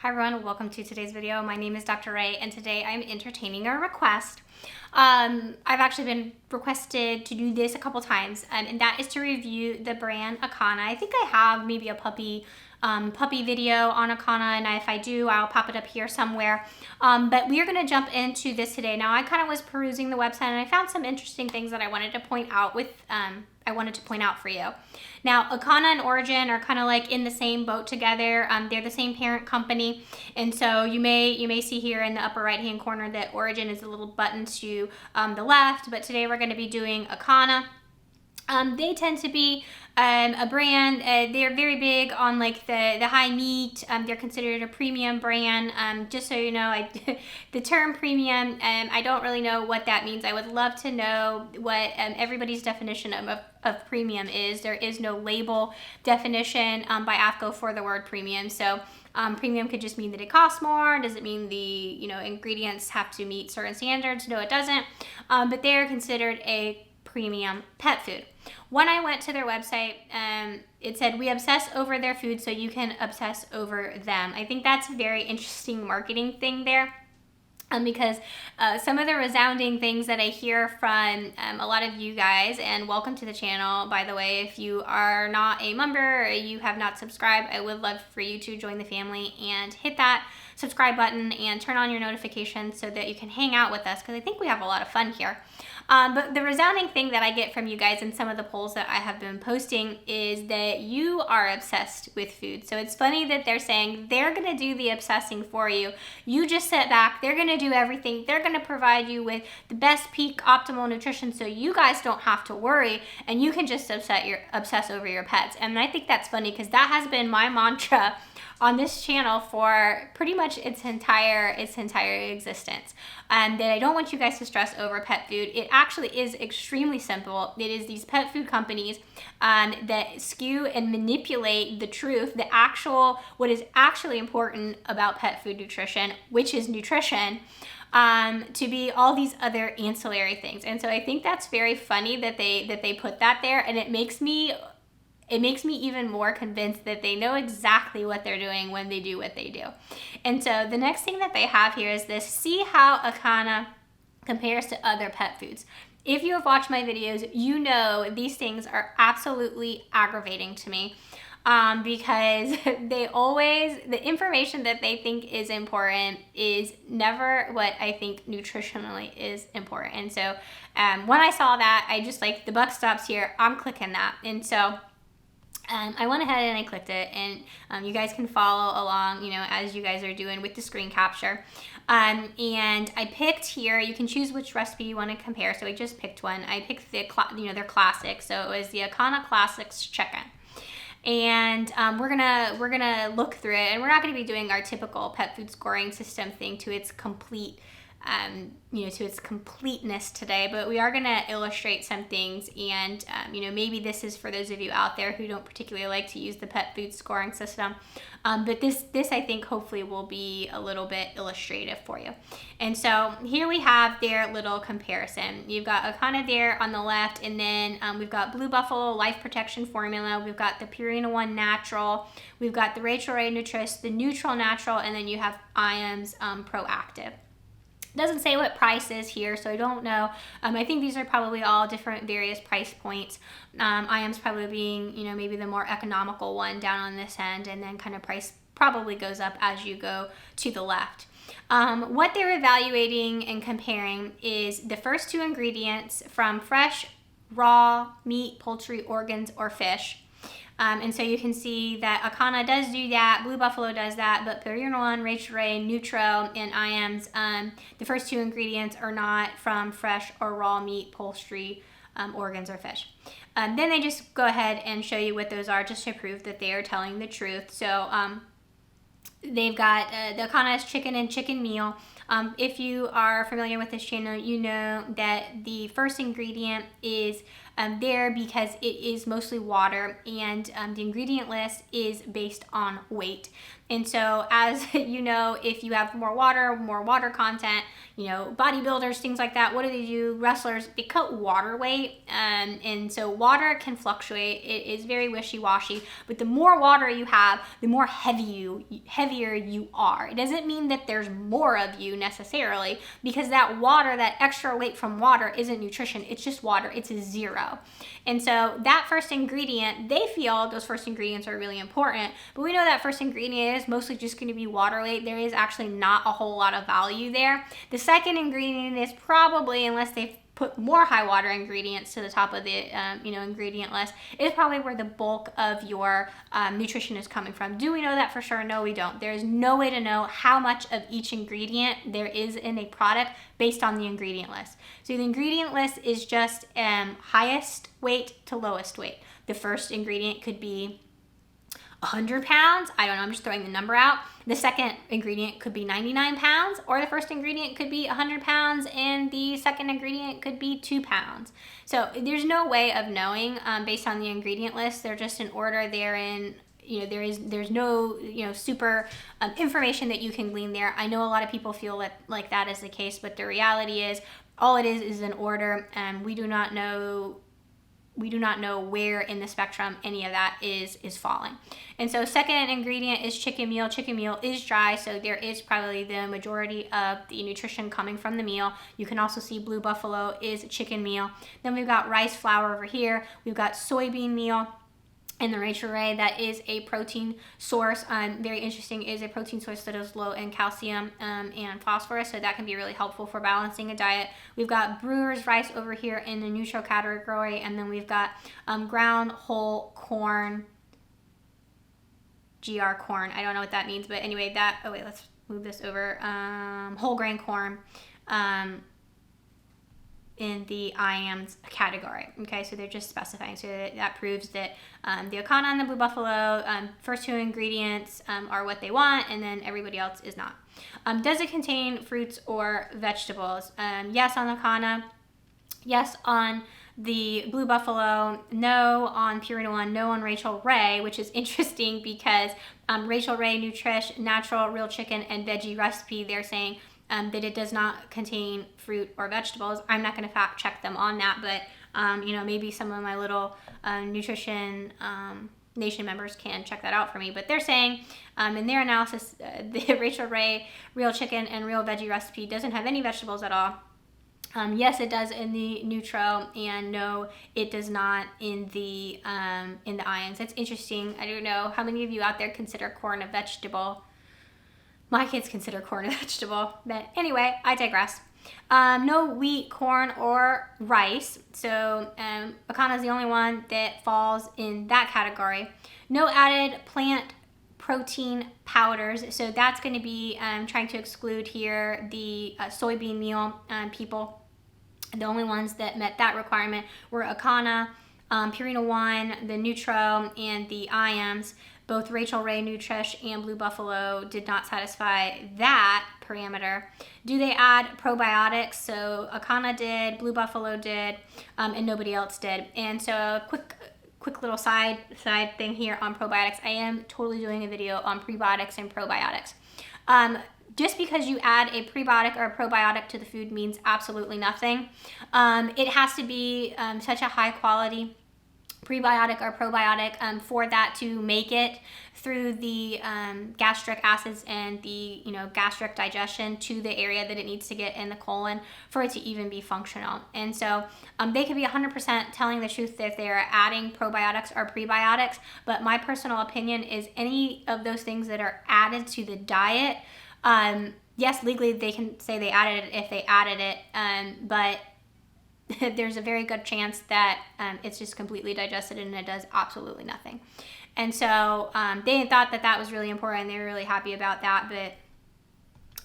Hi everyone, welcome to today's video. My name is Doctorate and today I'm entertaining a request. I've actually been requested to do this a couple times and that is to review the brand Acana. I think I have maybe a puppy video on Acana, and if I do, I'll pop it up here somewhere. But we are going to jump into this today. Now, I kind of was perusing the website and I found some interesting things that I wanted to point out for you. Now, Acana and Origin are kind of like in the same boat together. They're the same parent company, and so you may see here in the upper right hand corner that Origin is a little button to the left. But today we're going to be doing Acana. They tend to be a brand. They're very big on like the high meat. They're considered a premium brand. Just so you know, the term premium, I don't really know what that means. I would love to know what everybody's definition of premium is. There is no label definition by AFCO for the word premium. So premium could just mean that it costs more. Does it mean the ingredients have to meet certain standards? No, it doesn't. But they're considered a premium pet food. When I went to their website, it said, "We obsess over their food so you can obsess over them." I think that's a very interesting marketing thing there. Because some of the resounding things that I hear from a lot of you guys, and welcome to the channel, by the way. If you are not a member or you have not subscribed, I would love for you to join the family and hit that subscribe button and turn on your notifications so that you can hang out with us, because I think we have a lot of fun here. But the resounding thing that I get from you guys in some of the polls that I have been posting is that you are obsessed with food. So it's funny that they're saying they're going to do the obsessing for you. You just sit back. They're going to do everything. They're going to provide you with the best peak optimal nutrition so you guys don't have to worry and you can just obsess over your pets. And I think that's funny because that has been my mantra on this channel for pretty much its entire existence. That I don't want you guys to stress over pet food. It actually is extremely simple. It is these pet food companies that skew and manipulate the truth, what is actually important about pet food nutrition, which is nutrition, to be all these other ancillary things. And so I think that's very funny that they put that there, and it makes me even more convinced that they know exactly what they're doing when they do what they do. And so the next thing that they have here is this: see how Acana compares to other pet foods. If you have watched my videos, you know these things are absolutely aggravating to me. Because the information that they think is important is never what I think nutritionally is important. And so when I saw that, I just like, the buck stops here, I'm clicking that. And so I went ahead and I clicked it, and you guys can follow along, as you guys are doing with the screen capture. And I picked here, you can choose which recipe you want to compare. So I just picked one. I picked their classic. So it was the Acana Classic Chicken. And we're gonna look through it, and we're not gonna be doing our typical pet food scoring system thing to its complete to its completeness today, but we are going to illustrate some things, and maybe this is for those of you out there who don't particularly like to use the pet food scoring system, but this I think hopefully will be a little bit illustrative for you. And so here we have their little comparison. You've got Acana there on the left, and then we've got Blue Buffalo Life Protection Formula, we've got the Purina One Natural, we've got the Bachelor Nutrish, the Nutritional Natural, and then you have IAMS Proactive. Doesn't say what price is here, so I don't know. I think these are probably all different various price points. IAMS probably being, maybe the more economical one down on this end, and then kind of price probably goes up as you go to the left. What they're evaluating and comparing is the first two ingredients from fresh, raw meat, poultry, organs, or fish. And so you can see that Acana does do that, Blue Buffalo does that, but Purina One, Bachelor, Nutro, and IAMS, the first two ingredients are not from fresh or raw meat, poultry, organs, or fish. Then they just go ahead and show you what those are, just to prove that they are telling the truth. So they've got the Acana's chicken and chicken meal. If you are familiar with this channel, you know that the first ingredient is there because it is mostly water, and the ingredient list is based on weight. And so, as you know, if you have more water content, you know, bodybuilders, things like that, what do? Wrestlers, they cut water weight. And so water can fluctuate. It is very wishy-washy, but the more water you have, the more heavier you are. It doesn't mean that there's more of you necessarily, because that water, that extra weight from water isn't nutrition. It's just water. It's a zero. And so that first ingredient, they feel those first ingredients are really important, but we know that first ingredient is mostly just going to be water weight. There is actually not a whole lot of value there. The second ingredient is probably, unless they've put more high water ingredients to the top of the ingredient list, is probably where the bulk of your nutrition is coming from. Do we know that for sure? No, we don't. There is no way to know how much of each ingredient there is in a product based on the ingredient list. So the ingredient list is just highest weight to lowest weight. The first ingredient could be 100 pounds. I don't know, I'm just throwing the number out. The second ingredient could be 99 pounds, or the first ingredient could be 100 pounds and the second ingredient could be 2 pounds. So there's no way of knowing based on the ingredient list. They're just in order. They're in, there's no, super information that you can glean there. I know a lot of people feel like that is the case, but the reality is all it is an order, and we do not know where in the spectrum any of that is falling. And so second ingredient is chicken meal. Chicken meal is dry, so there is probably the majority of the nutrition coming from the meal. You can also see Blue Buffalo is chicken meal. Then we've got rice flour over here. We've got soybean meal. And the Rachael Ray, that is a protein source. Very interesting, is a protein source that is low in calcium and phosphorus, so that can be really helpful for balancing a diet. We've got brewer's rice over here in the neutral category, and then we've got ground whole corn, GR corn. I don't know what that means, but anyway, let's move this over. Whole grain corn. In the IAMS category. Okay, so they're just specifying. So that proves that the Acana and the Blue Buffalo, first two ingredients are what they want, and then everybody else is not. Does it contain fruits or vegetables? Yes on Acana, yes on the Blue Buffalo, no on Purina One, no on Rachael Ray, which is interesting because Rachael Ray, Nutrish, Natural, Real Chicken, and Veggie Recipe, they're saying that it does not contain fruit or vegetables. I'm not going to fact check them on that, but maybe some of my little nutrition nation members can check that out for me. But they're saying in their analysis, the Rachael Ray Real Chicken and Real Veggie Recipe doesn't have any vegetables at all. Yes, it does in the Nutro, and no, it does not in the IAMS. That's interesting. I don't know how many of you out there consider corn a vegetable. My kids consider corn a vegetable, but anyway, I digress. No wheat, corn, or rice. So Acana is the only one that falls in that category. No added plant protein powders. So that's going to be trying to exclude here the soybean meal people. The only ones that met that requirement were Acana, Purina One, the Nutro, and the IAMS. Both Rachael Ray, Nutrish, and Blue Buffalo did not satisfy that parameter. Do they add probiotics? So Acana did, Blue Buffalo did, and nobody else did. And so quick little side thing here on probiotics. I am totally doing a video on prebiotics and probiotics. Just because you add a prebiotic or a probiotic to the food means absolutely nothing. It has to be such a high quality prebiotic or probiotic for that to make it through the gastric acids and the gastric digestion to the area that it needs to get in the colon for it to even be functional. And so they could be 100% telling the truth if they're adding probiotics or prebiotics, but my personal opinion is any of those things that are added to the diet, yes, legally they can say they added it if they added it, but there's a very good chance that it's just completely digested and it does absolutely nothing. And so they thought that was really important. They were really happy about that, but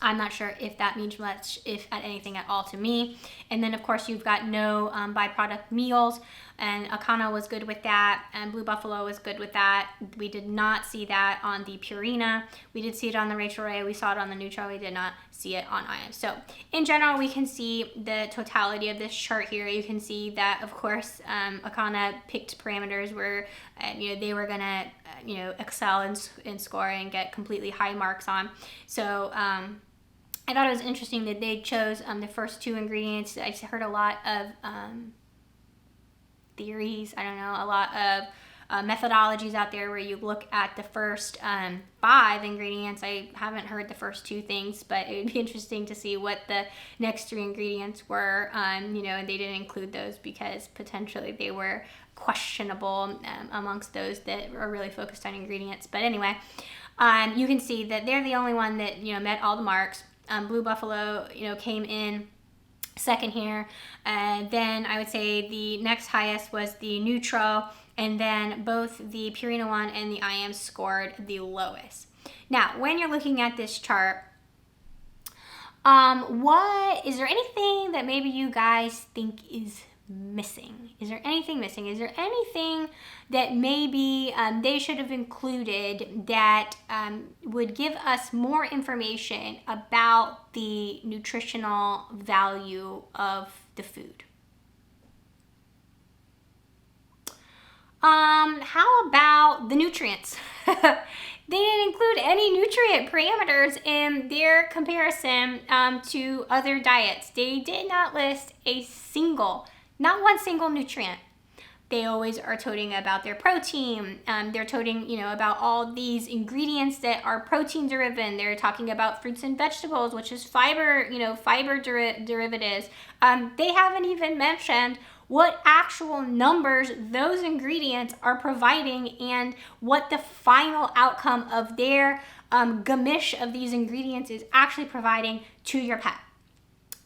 I'm not sure if that means much, if at anything at all to me. And then of course you've got no byproduct meals. and Acana was good with that, and Blue Buffalo was good with that. We did not see that on the Purina. We did see it on the Rachael Ray. We saw it on the Nutro. We did not see it on IAMS. So in general, we can see the totality of this chart here. You can see that, of course, Acana picked parameters where they were gonna excel in scoring and get completely high marks on. So I thought it was interesting that they chose the first 2 ingredients. I heard a lot of theories, I don't know, a lot of methodologies out there where you look at the first 5 ingredients. I haven't heard the first 2 things, but it would be interesting to see what the next 3 ingredients were, and they didn't include those because potentially they were questionable amongst those that are really focused on ingredients. But anyway, you can see that they're the only one that met all the marks. Blue Buffalo, came in second here, and then I would say the next highest was the Nutro, and then both the Purina One and the IAMS scored the lowest. Now, when you're looking at this chart, what is there anything that maybe you guys think is missing? Is there anything missing? Is there anything that maybe they should have included that would give us more information about the nutritional value of the food? How about the nutrients? They didn't include any nutrient parameters in their comparison to other diets. They did not list not one single nutrient. They always are toting about their protein. They're toting, about all these ingredients that are protein driven. They're talking about fruits and vegetables, which is fiber, derivatives. They haven't even mentioned what actual numbers those ingredients are providing and what the final outcome of their gamish of these ingredients is actually providing to your pet.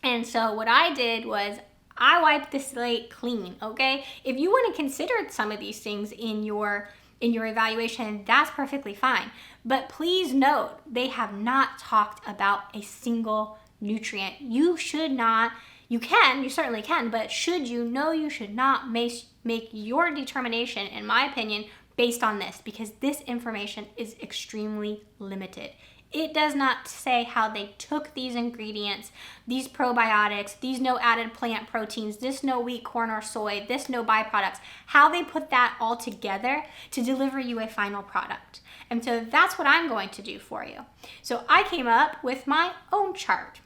And so what I did was I wiped the slate clean, okay? If you want to consider some of these things in your evaluation, that's perfectly fine. But please note, they have not talked about a single nutrient. You certainly can, but you should not make your determination, in my opinion, based on this, because this information is extremely limited. It does not say how they took these ingredients, these probiotics, these no added plant proteins, this no wheat, corn, or soy, this no byproducts, how they put that all together to deliver you a final product. And so that's what I'm going to do for you. So I came up with my own chart.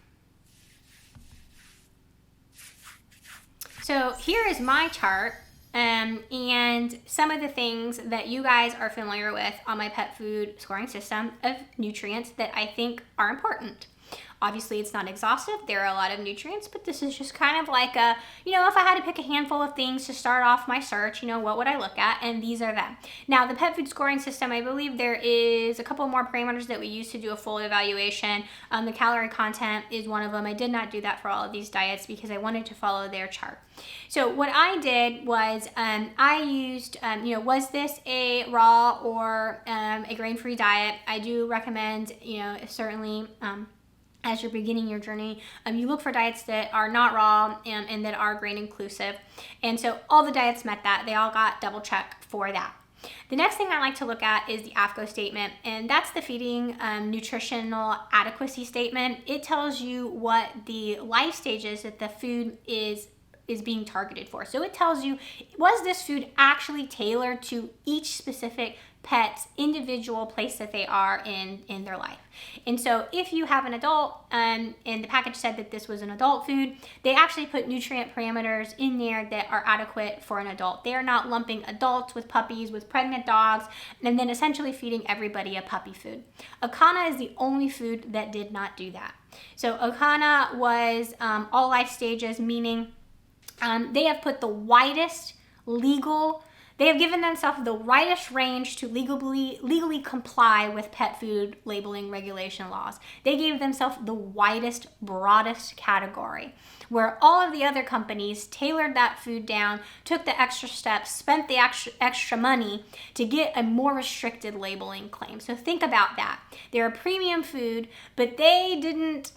So here is my chart. And some of the things that you guys are familiar with on my pet food scoring system of nutrients that I think are important. Obviously, it's not exhaustive. There are a lot of nutrients, but this is just kind of like if I had to pick a handful of things to start off my search, what would I look at? And these are them. Now, the pet food scoring system, I believe there is a couple more parameters that we use to do a full evaluation. The calorie content is one of them. I did not do that for all of these diets because I wanted to follow their chart. So what I did was I used, was this a raw or a grain-free diet? I do recommend, certainly, as you're beginning your journey, you look for diets that are not raw and that are grain inclusive. And so all the diets met that. They all got double check for that. The next thing I like to look at is the AFCO statement, and that's the feeding nutritional adequacy statement. It tells you what the life stages that the food is being targeted for. So it tells you, was this food actually tailored to each specific pet's individual place that they are in their life. And so if you have an adult and the package said that this was an adult food, they actually put nutrient parameters in there that are adequate for an adult. They are not lumping adults with puppies, with pregnant dogs, and then essentially feeding everybody a puppy food. Acana is the only food that did not do that. So Acana was all life stages, meaning they have put the widest legal They have given themselves the widest range to legally comply with pet food labeling regulation laws. They gave themselves the widest, broadest category, where all of the other companies tailored that food down, took the extra steps, spent the extra money to get a more restricted labeling claim. So think about that. They're a premium food, but they didn't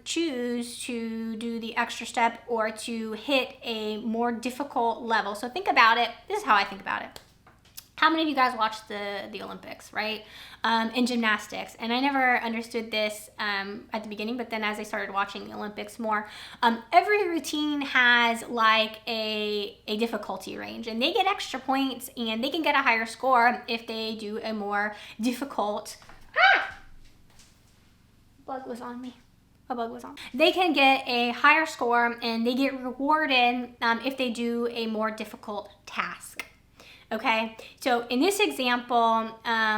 choose to do the extra step or to hit a more difficult level. So think about it. This is how I think about it. How many of you guys watch the Olympics, right? In gymnastics. And I never understood this at the beginning, but then as I started watching the Olympics more, every routine has like a difficulty range, and they get extra points and they can get a higher score if they do a more difficult... Bug was on me. A bug was on. They can get a higher score and they get rewarded if they do a more difficult task. Okay, so in this example,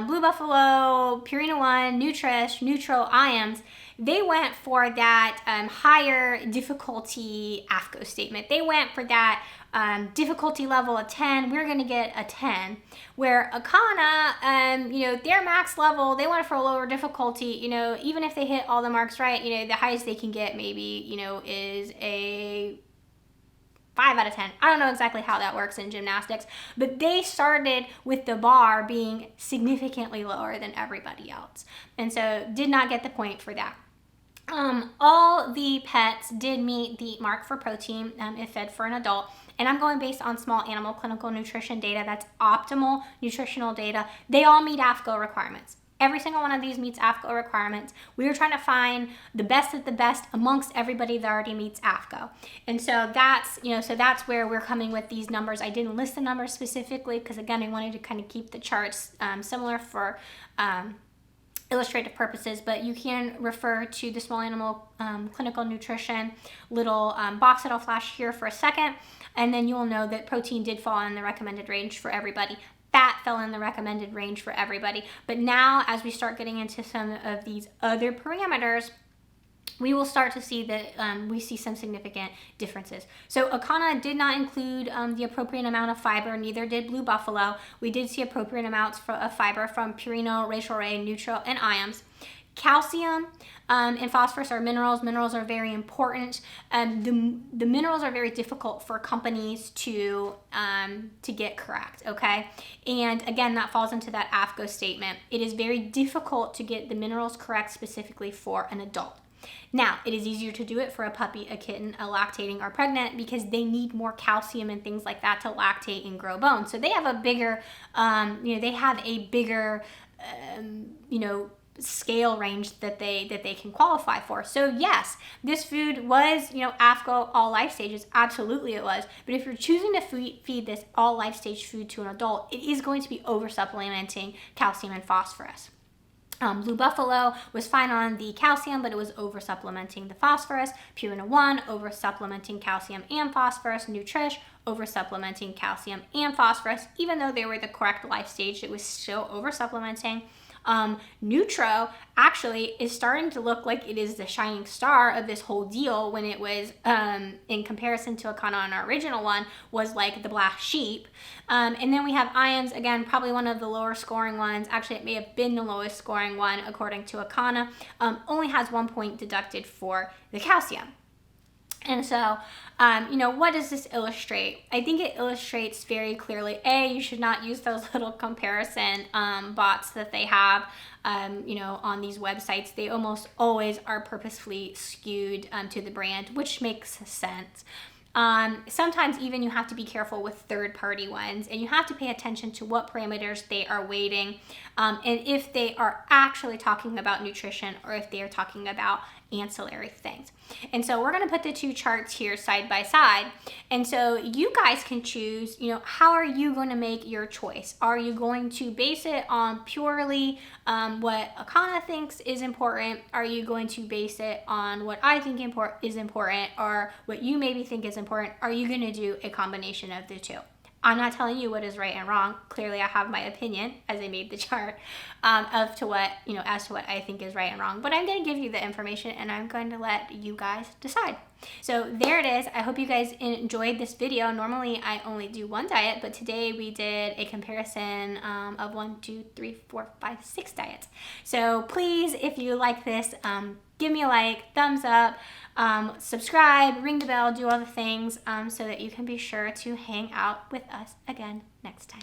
Blue Buffalo, Purina One, Nutrish, Nutro, IAMS, they went for that higher difficulty AFCO statement. They went for that difficulty level of 10. We're going to get a 10. Where Acana, their max level, they went for a lower difficulty. Even if they hit all the marks right, the highest they can get maybe, is a 5 out of 10. I don't know exactly how that works in gymnastics, but they started with the bar being significantly lower than everybody else. And so did not get the point for that. All the pets did meet the mark for protein if fed for an adult. And I'm going based on small animal clinical nutrition data. That's optimal nutritional data. They all meet AFCO requirements. Every single one of these meets AFCO requirements. We were trying to find the best of the best amongst everybody that already meets AFCO. And so that's where we're coming with these numbers. I didn't list the numbers specifically because, again, I wanted to kind of keep the charts similar for illustrative purposes, but you can refer to the small animal clinical nutrition little box that I'll flash here for a second, and then you'll know that protein did fall in the recommended range for everybody. Fat fell in the recommended range for everybody. But now, as we start getting into some of these other parameters, we will start to see that we see some significant differences. So Acana did not include the appropriate amount of fiber, neither did Blue Buffalo. We did see appropriate amounts of fiber from Purina, Rachael Ray, Nutro, and IAMS. Calcium and phosphorus are minerals. Minerals are very important. The minerals are very difficult for companies to get correct, okay? And again, that falls into that AFCO statement. It is very difficult to get the minerals correct specifically for an adult. Now, it is easier to do it for a puppy, a kitten, a lactating, or pregnant because they need more calcium and things like that to lactate and grow bone. So they have a bigger, scale range that they can qualify for. So yes, this food was, AFCO all life stages. Absolutely it was. But if you're choosing to feed this all life stage food to an adult, it is going to be over supplementing calcium and phosphorus. Blue Buffalo was fine on the calcium, but it was over supplementing the phosphorus. Purina One, over supplementing calcium and phosphorus. Nutrish, over supplementing calcium and phosphorus. Even though they were the correct life stage, it was still over supplementing. Nutro actually is starting to look like it is the shining star of this whole deal when it was, in comparison to Acana on our original one, was like the black sheep. And then we have IAMS, again, probably one of the lower scoring ones. Actually, it may have been the lowest scoring one according to Acana. Only has 1 point deducted for the calcium. And so, what does this illustrate? I think it illustrates very clearly, you should not use those little comparison bots that they have, on these websites. They almost always are purposefully skewed to the brand, which makes sense. Sometimes even you have to be careful with third-party ones, and you have to pay attention to what parameters they are weighting, and if they are actually talking about nutrition or if they are talking about ancillary things. And so we're going to put the two charts here side by side, and so you guys can choose, how are you going to make your choice? Are you going to base it on purely what Acana thinks is important? Are you going to base it on what I think is important, or what you maybe think is important? Are you going to do a combination of the two? I'm not telling you what is right and wrong. Clearly I have my opinion as I made the chart as to what I think is right and wrong. But I'm going to give you the information and I'm going to let you guys decide. So there it is. I hope you guys enjoyed this video. Normally I only do one diet, but today we did a comparison of 1, 2, 3, 4, 5, 6 diets. So please, if you like this, give me a like, thumbs up, subscribe, ring the bell, do all the things so that you can be sure to hang out with us again next time.